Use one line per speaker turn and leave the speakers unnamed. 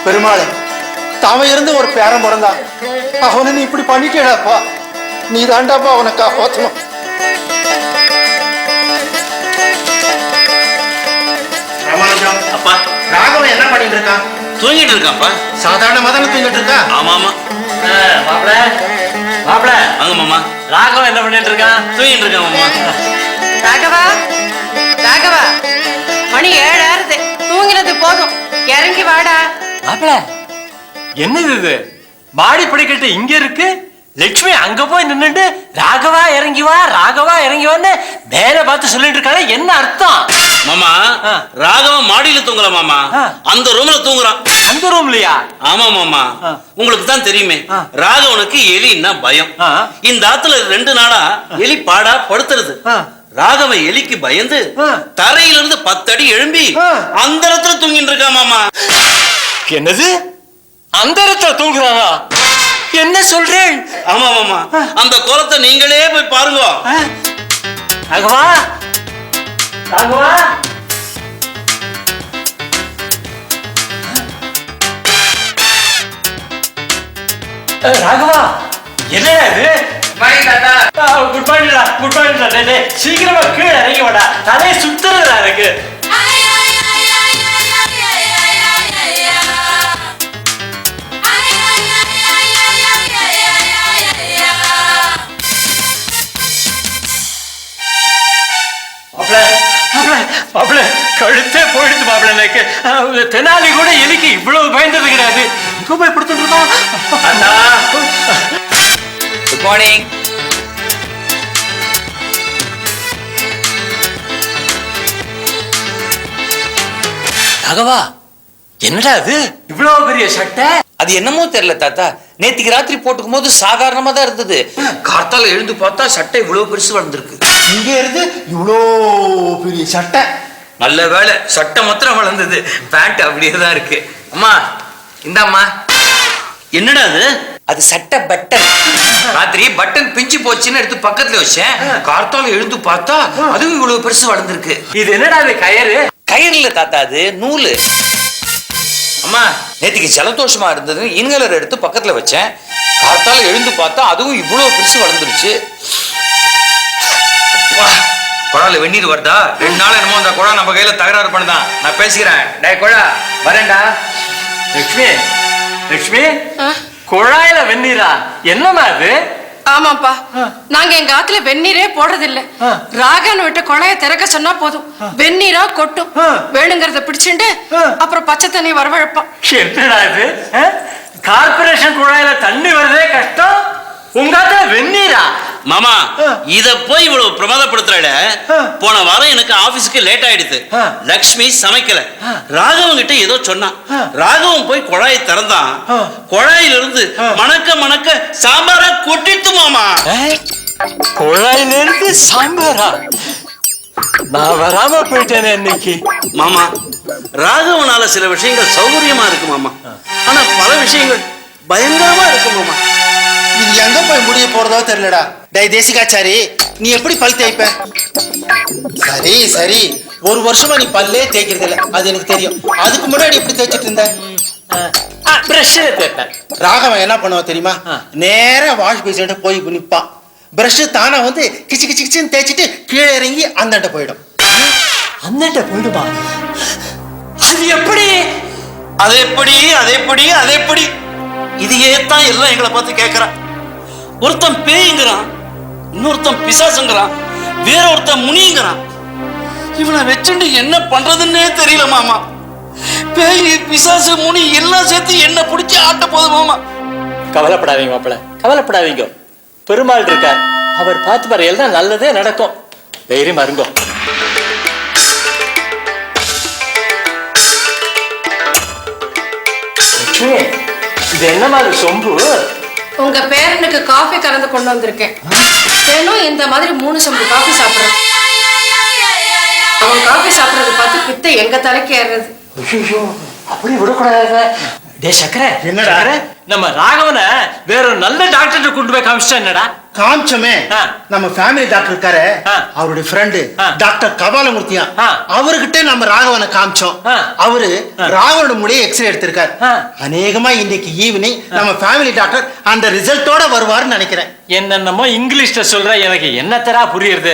பெருமாள் தாம இருந்து ஒரு பேரன் பிறந்தான், அவனை நீ இப்படி பண்ணிட்டேடாப்பா. நீ தாண்டாப்பா அவனை காப்பாற்றணும். ராமானுஜம் அப்பா, ராகவன் என்ன பண்ணிட்டு இருக்கான்?
தூங்கிட்டு இருக்கான்ப்பா.
சாதாரணமா தானே தூங்கிட்டு இருக்கா?
ஆமா ஆமா.
மாப்பிள மாப்பிள
வாங்க மாமா.
ராகவன் என்ன பண்ணிட்டு இருக்கான்?
தூங்கிட்டு இருக்கான் மாமா.
ராகவா ராகவா, மணி 7 ஆறுது, தூங்கினது போதும், இறங்கி வாடா.
மாப்பிள என்னது இது? மாடி படிக்கட்டு இங்க இருக்கு, லட்சுமி அங்க போய் நின்னுட்டு ராகவா இறங்கி வா ராகவா இறங்கி வான்னு மேல பார்த்து சொல்லிட்டு இருக்காங்க. என்ன அர்த்தம்?
மாமா, ராகவன் மாடியில தூங்கல மாமா, அந்த ரூம்ல தூங்குறான்.
அந்த ரூம்லயா?
ஆமா மாமா. உங்களுக்கு தான் தெரியுமே, ராகவனுக்கு எலின்னா பயம். இந்த ஆத்துல 2 நாளா எலி பாடா படுத்துறது. ராகவன் எலிக்கு பயந்து தரையிலிருந்து 10 அடி எழும்பி அந்த இடத்துல தூங்கிட்டு இருக்கா மாமா.
என்னது, அந்த இடத்துல தூங்குறானா? என்ன சொல்றேன்?
ஆமா மாமா, அந்த கோலத்தை நீங்களே போய் பாருங்க.
ராகவா ராகவா, ராகவா என்னடா இது? குட் மார்னிங்டா, குட் மார்னிங்டா. சீக்கிரமா கீழே இறங்கி வாடா, தலையை சுத்துறதா இருக்கு. மாப்பிள்ள கழுத்தே போயிடுச்சு மாப்பிள்ள. எனக்கு தெனாலி கூட எலிக்கு இவ்வளவு பயந்தது கிடையாது. இங்க போய் கொடுத்துருக்கோம்.
Good morning.
ராகவா என்னடா அது இவ்வளவு பெரிய சட்டை?
அது என்னமோ தெரியல தாத்தா, நேத்திக்கு ராத்திரி போட்டுக்கும் போது சாதாரணமா தான் இருந்தது. கார்த்தால எழுந்து பார்த்தா சட்டை இவ்வளவு பெருசு வளர்ந்துருக்கு.
இங்க இருந்து இவ்வளோ பெரிய சட்டை.
நல்ல வேலை சட்டை மாத்திரம் வளர்ந்தது, பேண்ட் அப்படியே தான் இருக்கு. அம்மா இந்தாம்மா.
என்னடா அது?
அது சட்டை பட்டன். ராத்திரி பட்டன் பிஞ்சு போச்சுன்னு எடுத்து பக்கத்துல வச்சேன். கார்த்தால எழுந்து பார்த்தா அதுவும் இவ்வளவு பெருசு வளர்ந்துருக்கு.
இது என்னடா அது? கயிறு?
கயிறு இல்ல தாத்தா, அது நூலு. அம்மா நேத்திக்கு ஜலதோஷமா இருந்தது, இன்ஹேலர் எடுத்து பக்கத்துல வச்சேன். கார்த்தால எழுந்து பார்த்தா அதுவும் இவ்வளவு பெருசு வளர்ந்துருச்சு. குழால வெந்நீர் வருதா? 2 நாள் என்னமோ அந்த குழா நம்ம கையில தகராறு பண்ணுதான். நான் பேசிக்கிறேன். டே குழா வரேன்டா.
லட்சுமி லட்சுமி, குழாயில வெந்நீரா? என்னமா அது?
ஆமாப்பா, நாங்க எங்க ஆத்துல வெந்நீரே போடுறதில்ல. ராகவன் விட்டு குழாய திறக்க சொன்னா போதும், வெந்நீரா கொட்டும். வேணுங்கிறத பிடிச்சுட்டு அப்புறம் பச்சை தண்ணி வரவழைப்பான்.
என்னடா இது? கார்பரேஷன் குழாயில தண்ணி வருதே கஷ்டம், உங்க ஆத்துல வெந்நீரா?
மாமா, இத போய் இவ்வளவு பிரமாதப்படுத்துறல. போன வாரம் எனக்கு ஆபீஸ்க்கு லேட் ஆயிடுது. லக்ஷ்மி சமைக்கல. ராகவன் கிட்ட ஏதோ சொன்னான். ராகவன் போய் குழாயை திறந்தான். குழாயிலிருந்து மணக்க மணக்க சாம்பாரா கொட்டிட்டு மாமா.
குழாயில இருந்து சாம்பாரா? நான் வராம போயிட்டேனே இன்னைக்கு.
மாமா, ராகவனால சில விஷயங்கள் சௌகரியமா இருக்கு மாமா, ஆனா பல விஷயங்கள் பயங்கரமா இருக்கு மாமா.
இது எங்க போய் முடிய போறதோ தெரியலடா. டை தேசிகாச்சாரி, நீ எப்படி பல் தேய்ப்ப? சரி சரி, 1 வருஷமா நீ பல்லே தேய்க்கிறது இல்ல, அது எனக்கு தெரியும். அதுக்கு முன்னாடி எப்படி தேய்ச்சிட்டு இருந்த?
பிரஷ்ல தேய்ப்பேன்.
ராகவன் என்ன பண்ணுவான் தெரியுமா? நேரா வாஷ் பேசிட்டு போய் நிப்பான். பிரஷ் தானா வந்து கிச்சு கிச்சு கிச்சுன்னு தேய்ச்சிட்டு கீழே இறங்கி அந்தாண்ட போயிடும்.
அந்தாண்ட போயிடுமா? அது எப்படி?
அது எப்படி அது எப்படி அது எப்படி? இதையே தான் எல்லாம் எங்களை பார்த்து கேட்கறான். ஒருத்தன் பேய்ங்கிறான், இன்னொருத்தன் பிசாசுங்கிறான், வேற ஒருத்தன் முனிங்கிறான். இவனை வச்சுட்டு என்ன பண்றதுன்னே தெரியல மாமா. பேய் பிசாசு முனி எல்லாம் சேர்த்து என்ன பிடிச்சி ஆட்ட போதும் மாமா.
கவலைப்படாதீங்க மாப்பிள்ள, கவலைப்படாதீங்க. பெருமாள் இருக்கார், அவர் பார்த்து பாரு, எல்லாம் நல்லதே நடக்கும். தைரியமா இருங்கோ. இது என்ன மாதிரி சொம்பு?
உங்க பேரனுக்கு காஃபி கலந்து கொண்டு வந்திருக்கேன். வேணும் இந்த மாதிரி 3 சொம்பு காஃபி சாப்பிடுறேன். அவன் காஃபி சாப்பிடுறது பார்த்து பித்தை எங்க தலைக்கு ஏறுறது.
ஐயோ, அப்படி விடக்கூடாது. டே சக்கரை,
என்னடா?
நம்ம ராகவனை வேற நல்ல டாக்டர் கொண்டு போய் காமிச்சிட்டா என்னடா?
காமிச்சோமே
ஆ.
நம்ம ஃபேமிலி டாக்டர் இருக்காரு
ஆ.
அவருடைய ஃப்ரெண்டு
ஆ.
டாக்டர் கபாலமூர்த்தியா
ஆ.
அவர்கிட்ட நம்ம ராகவனை காமிச்சோம்
ஆ.
அவரு ராகவனோட முடிய எக்ஸ்ரே எடுத்திருக்காரு
ஆ.
அநேகமா இன்னைக்கு ஈவினிங் நம்ம ஃபேமிலி டாக்டர் அந்த ரிசல்ட்டோட வருவாருன்னு நினைக்கிறேன்.
என்னென்னமோ இங்கிலீஷ்ல சொல்ற எனக்கு என்னத்தரா புரியுறது.